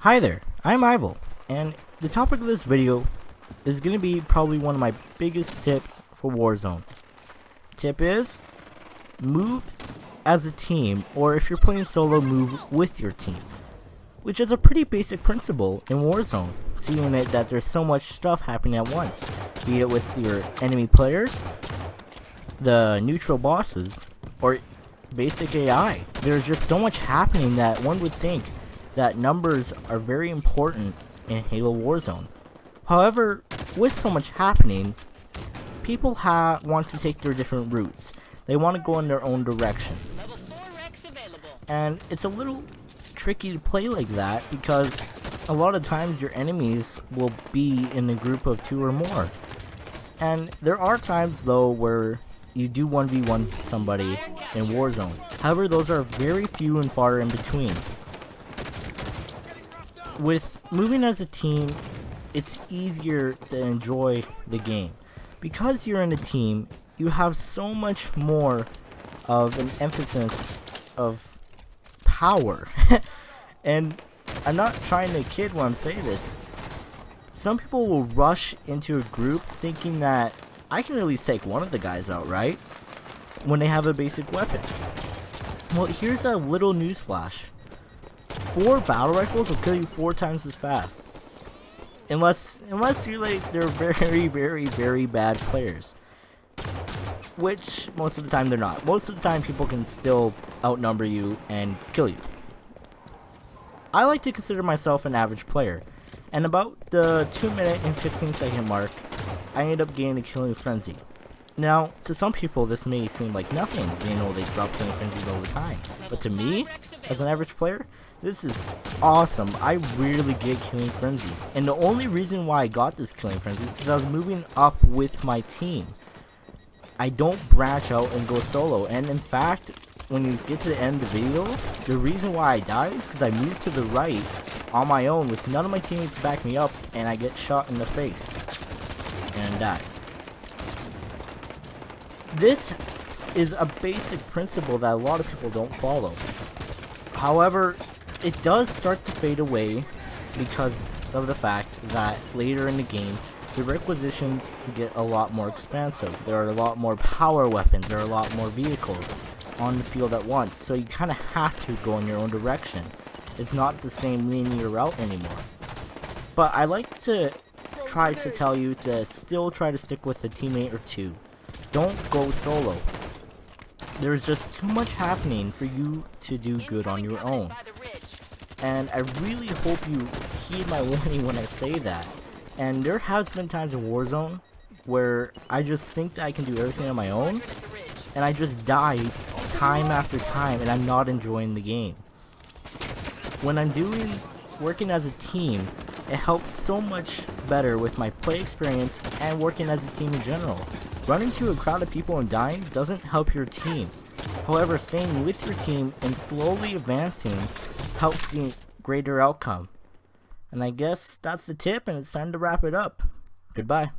Hi there, I'm Ival, and the topic of this video is going to be probably one of my biggest tips for Warzone. Tip is, move as a team, or if you're playing solo, move with your team. Which is a pretty basic principle in Warzone, seeing it that there's so much stuff happening at once, be it with your enemy players, the neutral bosses, or basic AI. There's just so much happening that one would think that numbers are very important in Halo Warzone. However, with so much happening, people want to take their different routes. They want to go in their own direction. And it's a little tricky to play like that because a lot of times your enemies will be in a group of 2 or more. And there are times though where you do 1v1 somebody in Warzone. However, those are very few and far in between. With moving as a team, it's easier to enjoy the game. Because you're in a team, you have so much more of an emphasis of power. And I'm not trying to kid when I'm saying this. Some people will rush into a group thinking that I can at least take one of the guys out, right? When they have a basic weapon. Well, here's a little news flash. 4 battle rifles will kill you 4 times as fast. Unless you're like, they're very bad players. Which, most of the time they're not. Most of the time people can still outnumber you and kill you. I like to consider myself an average player. And about the 2-minute and 15-second mark, I ended up gaining a killing frenzy. Now, to some people this may seem like nothing, you know, they drop killing frenzies all the time. But to me, as an average player, this is awesome. I rarely get killing frenzies. And the only reason why I got this killing frenzy is because I was moving up with my team. I don't branch out and go solo. And in fact, when you get to the end of the video, the reason why I die is because I moved to the right on my own with none of my teammates to back me up, and I get shot in the face and die. This is a basic principle that a lot of people don't follow. However, it does start to fade away because of the fact that later in the game, the requisitions get a lot more expansive. There are a lot more power weapons, there are a lot more vehicles on the field at once, so you kind of have to go in your own direction. It's not the same linear route anymore. But I like to try to tell you to still try to stick with a teammate or 2. Don't go solo. There's just too much happening for you to do good on your own. And I really hope you heed my warning when I say that. And there has been times in Warzone where I just think that I can do everything on my own, and I just die time after time, and I'm not enjoying the game. When I'm working as a team, it helps so much better with my play experience and working as a team in general. Running to a crowd of people and dying doesn't help your team. However, staying with your team and slowly advancing helps the greater outcome. And I guess that's the tip, and it's time to wrap it up. Goodbye.